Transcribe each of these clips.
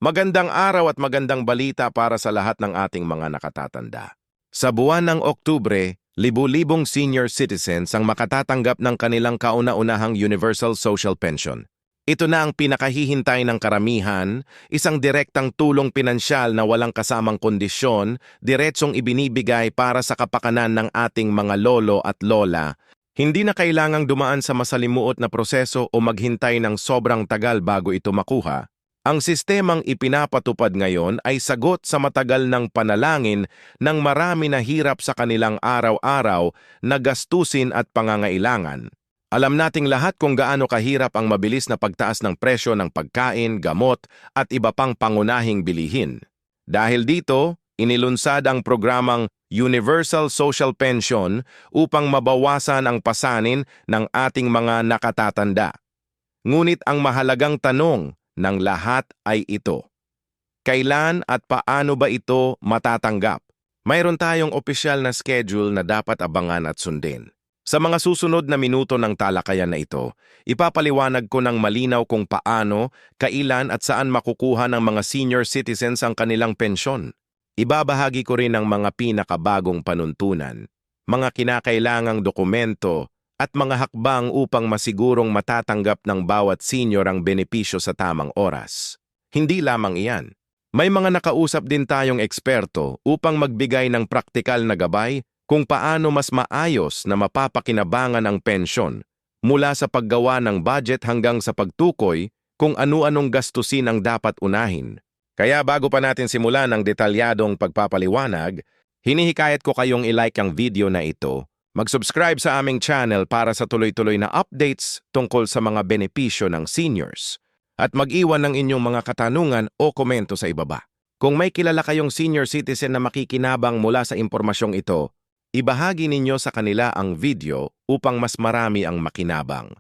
Magandang araw at magandang balita para sa lahat ng ating mga nakatatanda. Sa buwan ng Oktubre, libu-libong senior citizens ang makatatanggap ng kanilang kauna-unahang Universal Social Pension. Ito na ang pinakahihintay ng karamihan, isang direktang tulong pinansyal na walang kasamang kondisyon, diretsong ibinibigay para sa kapakanan ng ating mga lolo at lola. Hindi na kailangang dumaan sa masalimuot na proseso o maghintay ng sobrang tagal bago ito makuha. Ang sistemang ipinapatupad ngayon ay sagot sa matagal ng panalangin ng marami na hirap sa kanilang araw-araw na gastusin at pangangailangan. Alam nating lahat kung gaano kahirap ang mabilis na pagtaas ng presyo ng pagkain, gamot at iba pang pangunahing bilihin. Dahil dito, inilunsad ang programang Universal Social Pension upang mabawasan ang pasanin ng ating mga nakatatanda. Ngunit ang mahalagang tanong ng lahat ay ito: kailan at paano ba ito matatanggap? Mayroon tayong opisyal na schedule na dapat abangan at sundin. Sa mga susunod na minuto ng talakayan na ito, ipapaliwanag ko ng malinaw kung paano, kailan at saan makukuha ng mga senior citizens ang kanilang pensyon. Ibabahagi ko rin ang mga pinakabagong panuntunan, mga kinakailangang dokumento, at mga hakbang upang masigurong matatanggap ng bawat senior ang benepisyo sa tamang oras. Hindi lamang iyan. May mga nakausap din tayong eksperto upang magbigay ng praktikal na gabay kung paano mas maayos na mapapakinabangan ang pensyon, mula sa paggawa ng budget hanggang sa pagtukoy kung ano-anong gastusin ang dapat unahin. Kaya bago pa natin simulan ang detalyadong pagpapaliwanag, hinihikayat ko kayong i-like ang video na ito, mag-subscribe sa aming channel para sa tuloy-tuloy na updates tungkol sa mga benepisyo ng seniors, at mag-iwan ng inyong mga katanungan o komento sa ibaba. Kung may kilala kayong senior citizen na makikinabang mula sa impormasyong ito, ibahagi ninyo sa kanila ang video upang mas marami ang makinabang.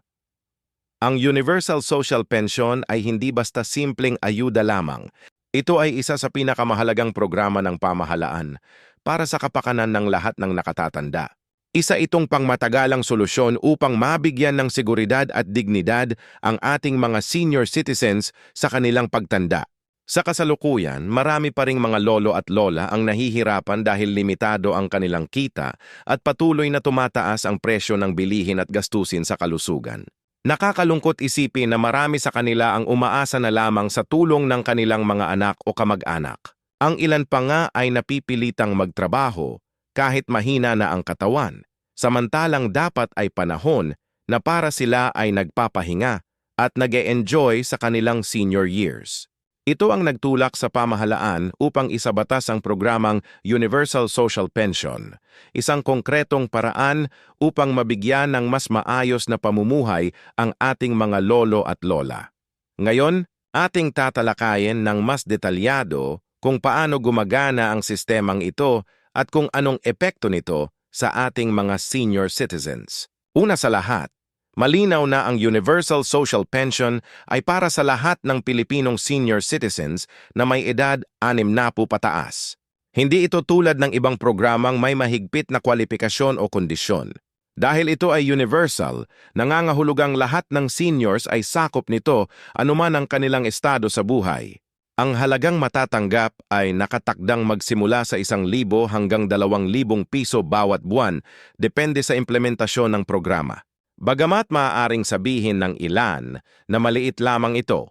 Ang Universal Social Pension ay hindi basta simpleng ayuda lamang. Ito ay isa sa pinakamahalagang programa ng pamahalaan para sa kapakanan ng lahat ng nakatatanda. Isa itong pangmatagalang solusyon upang mabigyan ng seguridad at dignidad ang ating mga senior citizens sa kanilang pagtanda. Sa kasalukuyan, marami pa ring mga lolo at lola ang nahihirapan dahil limitado ang kanilang kita at patuloy na tumataas ang presyo ng bilihin at gastusin sa kalusugan. Nakakalungkot isipin na marami sa kanila ang umaasa na lamang sa tulong ng kanilang mga anak o kamag-anak. Ang ilan pa nga ay napipilitang magtrabaho kahit mahina na ang katawan, samantalang dapat ay panahon na para sila ay nagpapahinga at nag-e-enjoy sa kanilang senior years. Ito ang nagtulak sa pamahalaan upang isabatas ang programang Universal Social Pension, isang konkretong paraan upang mabigyan ng mas maayos na pamumuhay ang ating mga lolo at lola. Ngayon, ating tatalakayin ng mas detalyado kung paano gumagana ang sistemang ito at kung anong epekto nito sa ating mga senior citizens. Una sa lahat, malinaw na ang Universal Social Pension ay para sa lahat ng Pilipinong senior citizens na may edad 60 pataas. Hindi ito tulad ng ibang programang may mahigpit na kwalifikasyon o kondisyon. Dahil ito ay universal, nangangahulugang lahat ng seniors ay sakop nito anuman ang kanilang estado sa buhay. Ang halagang matatanggap ay nakatakdang magsimula sa 1,000 hanggang 2,000 piso bawat buwan, depende sa implementasyon ng programa. Bagamat maaaring sabihin ng ilan na maliit lamang ito,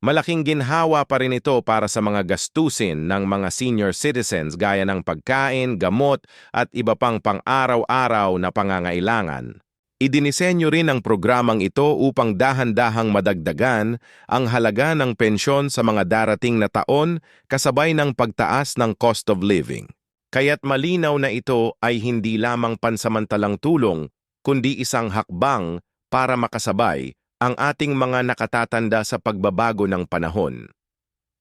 malaking ginhawa pa rin ito para sa mga gastusin ng mga senior citizens gaya ng pagkain, gamot at iba pang pang-araw-araw na pangangailangan. Idinisenyo rin ang programang ito upang dahan-dahang madagdagan ang halaga ng pensyon sa mga darating na taon kasabay ng pagtaas ng cost of living. Kaya't malinaw na ito ay hindi lamang pansamantalang tulong, kundi isang hakbang para makasabay ang ating mga nakatatanda sa pagbabago ng panahon.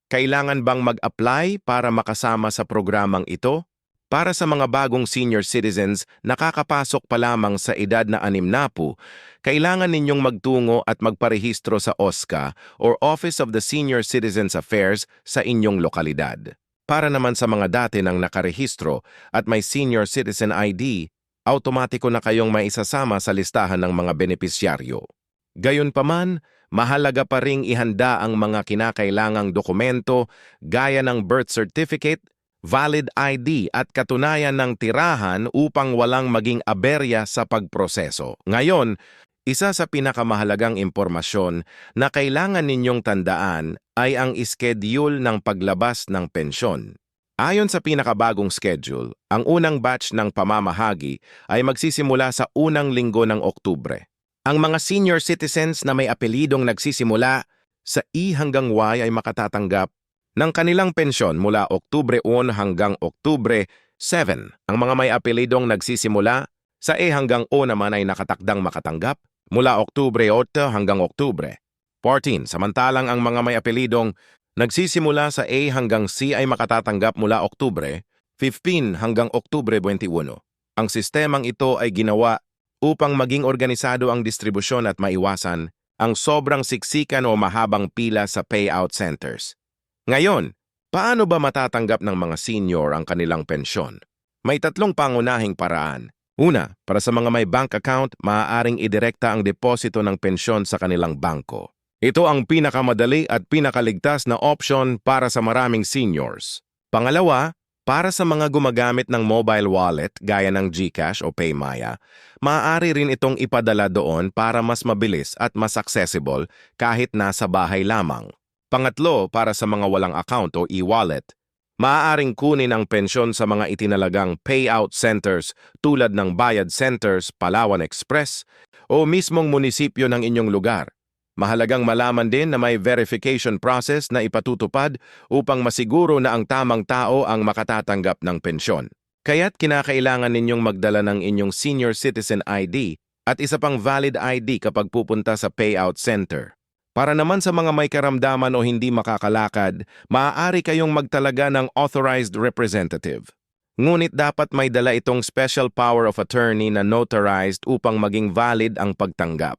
Kailangan bang mag-apply para makasama sa programang ito? Para sa mga bagong senior citizens nakakapasok pa lamang sa edad na 60, kailangan ninyong magtungo at magparehistro sa OSCA or Office of the Senior Citizens Affairs sa inyong lokalidad. Para naman sa mga dati nang nakarehistro at may senior citizen ID, automatiko na kayong maisasama sa listahan ng mga benepisyaryo. Gayunpaman, mahalaga pa ring ihanda ang mga kinakailangang dokumento gaya ng birth certificate, valid ID at katunayan ng tirahan upang walang maging aberya sa pagproseso. Ngayon, isa sa pinakamahalagang impormasyon na kailangan ninyong tandaan ay ang schedule ng paglabas ng pensyon. Ayon sa pinakabagong schedule, ang unang batch ng pamamahagi ay magsisimula sa unang linggo ng Oktubre. Ang mga senior citizens na may apelidong nagsisimula sa E hanggang Y ay makatatanggap ng kanilang pensyon mula Oktubre 1 hanggang Oktubre 7. Ang mga may apelidong nagsisimula sa E hanggang O naman ay nakatakdang makatanggap mula Oktubre 8 hanggang Oktubre 14. Samantalang ang mga may apelidong nagsisimula sa A hanggang C ay makatatanggap mula Oktubre 15 hanggang Oktubre 21. Ang sistemang ito ay ginawa upang maging organisado ang distribusyon at maiwasan ang sobrang siksikan o mahabang pila sa payout centers. Ngayon, paano ba matatanggap ng mga senior ang kanilang pensyon? May tatlong pangunahing paraan. Una, para sa mga may bank account, maaaring idirekta ang deposito ng pensyon sa kanilang bangko. Ito ang pinakamadali at pinakaligtas na option para sa maraming seniors. Pangalawa, para sa mga gumagamit ng mobile wallet gaya ng GCash o PayMaya, maaari rin itong ipadala doon para mas mabilis at mas accessible kahit nasa bahay lamang. Pangatlo, para sa mga walang account o e-wallet, maaaring kunin ang pensyon sa mga itinalagang payout centers tulad ng Bayad Centers, Palawan Express o mismong munisipyo ng inyong lugar. Mahalagang malaman din na may verification process na ipatutupad upang masiguro na ang tamang tao ang makatatanggap ng pensyon. Kaya't kinakailangan ninyong magdala ng inyong senior citizen ID at isa pang valid ID kapag pupunta sa payout center. Para naman sa mga may karamdaman o hindi makakalakad, maaari kayong magtalaga ng authorized representative. Ngunit dapat may dala itong special power of attorney na notarized upang maging valid ang pagtanggap.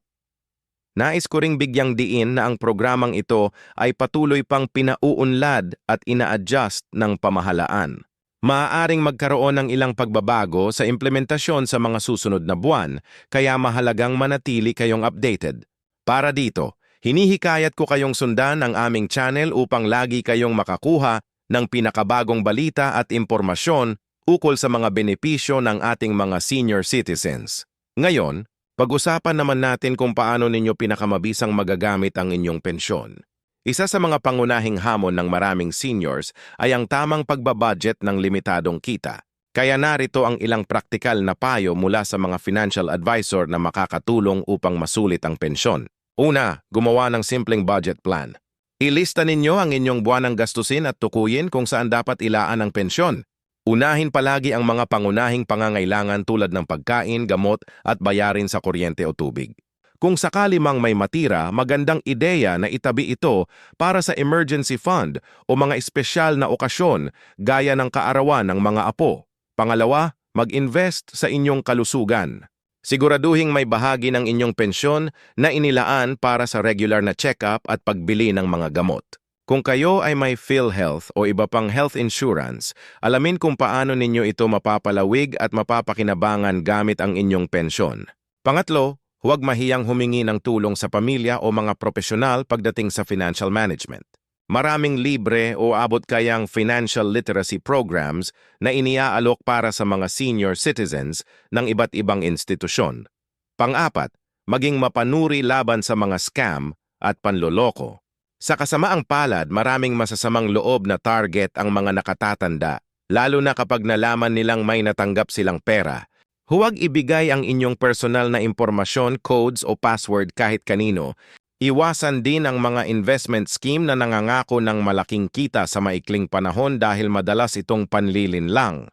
Nais ko ring bigyang diin na ang programang ito ay patuloy pang pinauunlad at ina-adjust ng pamahalaan. Maaaring magkaroon ng ilang pagbabago sa implementasyon sa mga susunod na buwan, kaya mahalagang manatili kayong updated. Para dito, hinihikayat ko kayong sundan ang aming channel upang lagi kayong makakuha ng pinakabagong balita at impormasyon ukol sa mga benepisyo ng ating mga senior citizens. Ngayon, pag-usapan naman natin kung paano ninyo pinakamabisang magagamit ang inyong pensyon. Isa sa mga pangunahing hamon ng maraming seniors ay ang tamang pagbabudget ng limitadong kita. Kaya narito ang ilang praktikal na payo mula sa mga financial advisor na makakatulong upang masulit ang pensyon. Una, gumawa ng simpleng budget plan. Ilista ninyo ang inyong buwanang gastusin at tukuyin kung saan dapat ilaan ang pensyon. Unahin palagi ang mga pangunahing pangangailangan tulad ng pagkain, gamot at bayarin sa kuryente o tubig. Kung sakali mang may matira, magandang ideya na itabi ito para sa emergency fund o mga espesyal na okasyon gaya ng kaarawan ng mga apo. Pangalawa, mag-invest sa inyong kalusugan. Siguraduhing may bahagi ng inyong pensyon na inilaan para sa regular na check-up at pagbili ng mga gamot. Kung kayo ay may PhilHealth o iba pang health insurance, alamin kung paano ninyo ito mapapalawig at mapapakinabangan gamit ang inyong pensyon. Pangatlo, huwag mahiyang humingi ng tulong sa pamilya o mga profesional pagdating sa financial management. Maraming libre o abot kayang financial literacy programs na iniaalok para sa mga senior citizens ng iba't ibang institusyon. Pang-apat, maging mapanuri laban sa mga scam at panloloko. Sa kasamaang palad, maraming masasamang loob na target ang mga nakatatanda, lalo na kapag nalaman nilang may natanggap silang pera. Huwag ibigay ang inyong personal na impormasyon, codes o password kahit kanino. Iwasan din ang mga investment scheme na nangangako ng malaking kita sa maikling panahon dahil madalas itong panlilin lang.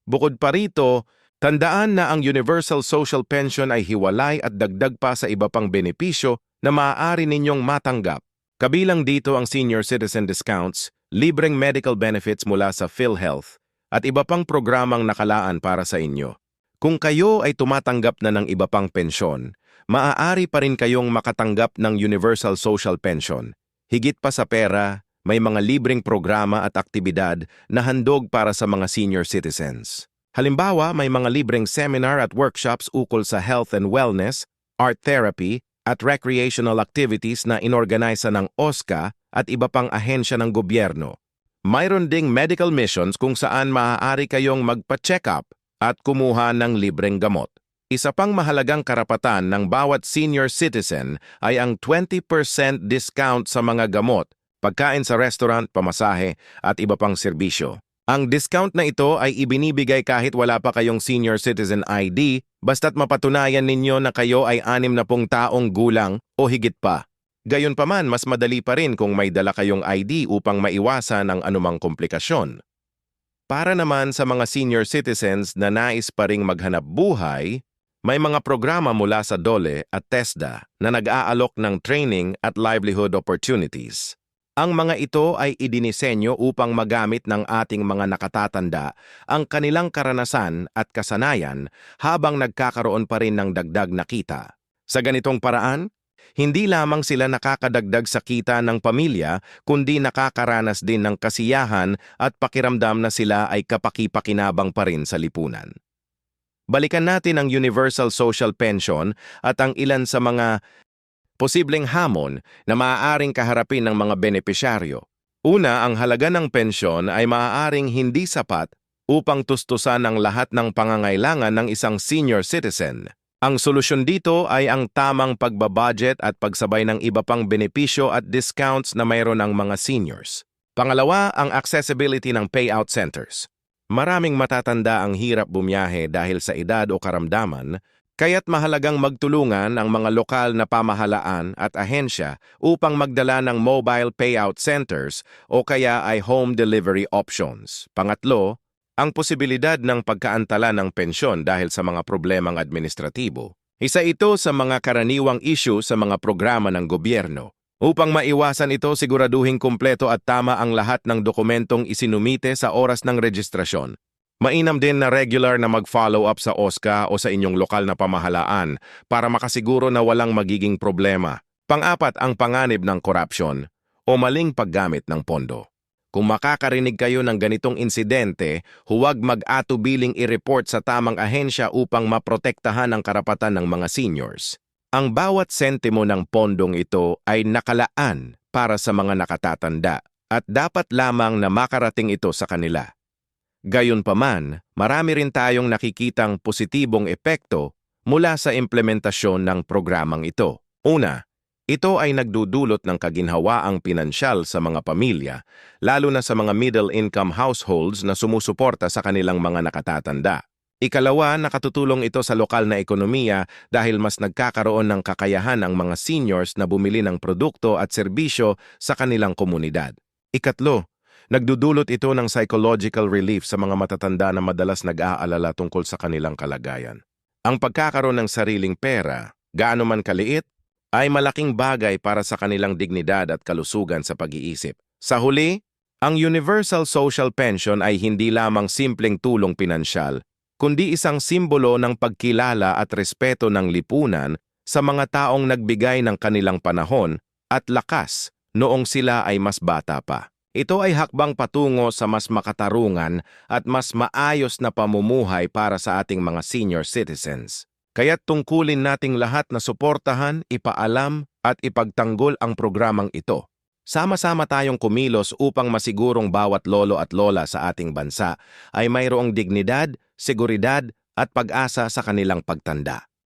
Bukod pa rito, tandaan na ang Universal Social Pension ay hiwalay at dagdag pa sa iba pang benepisyo na maaari ninyong matanggap. Kabilang dito ang senior citizen discounts, libreng medical benefits mula sa PhilHealth, at iba pang programang nakalaan para sa inyo. Kung kayo ay tumatanggap na ng iba pang pensyon, maaari pa rin kayong makatanggap ng Universal Social Pension. Higit pa sa pera, may mga libreng programa at aktibidad na handog para sa mga senior citizens. Halimbawa, may mga libreng seminar at workshops ukol sa health and wellness, art therapy, at recreational activities na inorganisa ng OSCA at iba pang ahensya ng gobyerno. Mayroon ding medical missions kung saan maaari kayong magpa-check up at kumuha ng libreng gamot. Isa pang mahalagang karapatan ng bawat senior citizen ay ang 20% discount sa mga gamot, pagkain sa restaurant, pamasahe at iba pang serbisyo. Ang discount na ito ay ibinibigay kahit wala pa kayong senior citizen ID basta't mapatunayan ninyo na kayo ay 60 taong gulang o higit pa. Gayunpaman, mas madali pa rin kung may dala kayong ID upang maiwasan ang anumang komplikasyon. Para naman sa mga senior citizens na nais pa ring maghanap buhay, may mga programa mula sa DOLE at TESDA na nag-aalok ng training at livelihood opportunities. Ang mga ito ay idinisenyo upang magamit ng ating mga nakatatanda ang kanilang karanasan at kasanayan habang nagkakaroon pa rin ng dagdag na kita. Sa ganitong paraan, hindi lamang sila nakakadagdag sa kita ng pamilya, kundi nakakaranas din ng kasiyahan at pakiramdam na sila ay kapaki-pakinabang pa rin sa lipunan. Balikan natin ang Universal Social Pension at ang ilan sa mga posibleng hamon na maaaring kaharapin ng mga benepisyaryo. Una, ang halaga ng pensyon ay maaaring hindi sapat upang tustusan ang lahat ng pangangailangan ng isang senior citizen. Ang solusyon dito ay ang tamang pagbabudget at pagsabay ng iba pang benepisyo at discounts na mayroon ng mga seniors. Pangalawa, ang accessibility ng payout centers. Maraming matatanda ang hirap bumiyahe dahil sa edad o karamdaman, kaya't mahalagang magtulungan ang mga lokal na pamahalaan at ahensya upang magdala ng mobile payout centers o kaya ay home delivery options. Pangatlo, ang posibilidad ng pagkaantala ng pensyon dahil sa mga problemang administratibo. Isa ito sa mga karaniwang issue sa mga programa ng gobyerno. Upang maiwasan ito, siguraduhing kumpleto at tama ang lahat ng dokumentong isinumite sa oras ng registrasyon. Mainam din na regular na mag-follow up sa OSCA o sa inyong lokal na pamahalaan para makasiguro na walang magiging problema. Pang-apat, ang panganib ng korupsyon o maling paggamit ng pondo. Kung makakarinig kayo ng ganitong insidente, huwag mag-atubiling i-report sa tamang ahensya upang maprotektahan ang karapatan ng mga seniors. Ang bawat sentimo ng pondong ito ay nakalaan para sa mga nakatatanda at dapat lamang na makarating ito sa kanila. Gayunpaman, marami rin tayong nakikitang positibong epekto mula sa implementasyon ng programang ito. Una, ito ay nagdudulot ng kaginhawaang pinansyal sa mga pamilya, lalo na sa mga middle-income households na sumusuporta sa kanilang mga nakatatanda. Ikalawa, nakatutulong ito sa lokal na ekonomiya dahil mas nagkakaroon ng kakayahan ang mga seniors na bumili ng produkto at serbisyo sa kanilang komunidad. Ikatlo, nagdudulot ito ng psychological relief sa mga matatanda na madalas nag-aalala tungkol sa kanilang kalagayan. Ang pagkakaroon ng sariling pera, gaano man kaliit, ay malaking bagay para sa kanilang dignidad at kalusugan sa pag-iisip. Sa huli, ang Universal Social Pension ay hindi lamang simpleng tulong pinansyal, kundi isang simbolo ng pagkilala at respeto ng lipunan sa mga taong nagbigay ng kanilang panahon at lakas noong sila ay mas bata pa. Ito ay hakbang patungo sa mas makatarungan at mas maayos na pamumuhay para sa ating mga senior citizens. Kaya't tungkulin nating lahat na suportahan, ipaalam at ipagtanggol ang programang ito. Sama-sama tayong kumilos upang masigurong bawat lolo at lola sa ating bansa ay mayroong dignidad, seguridad at pag-asa sa kanilang pagtanda.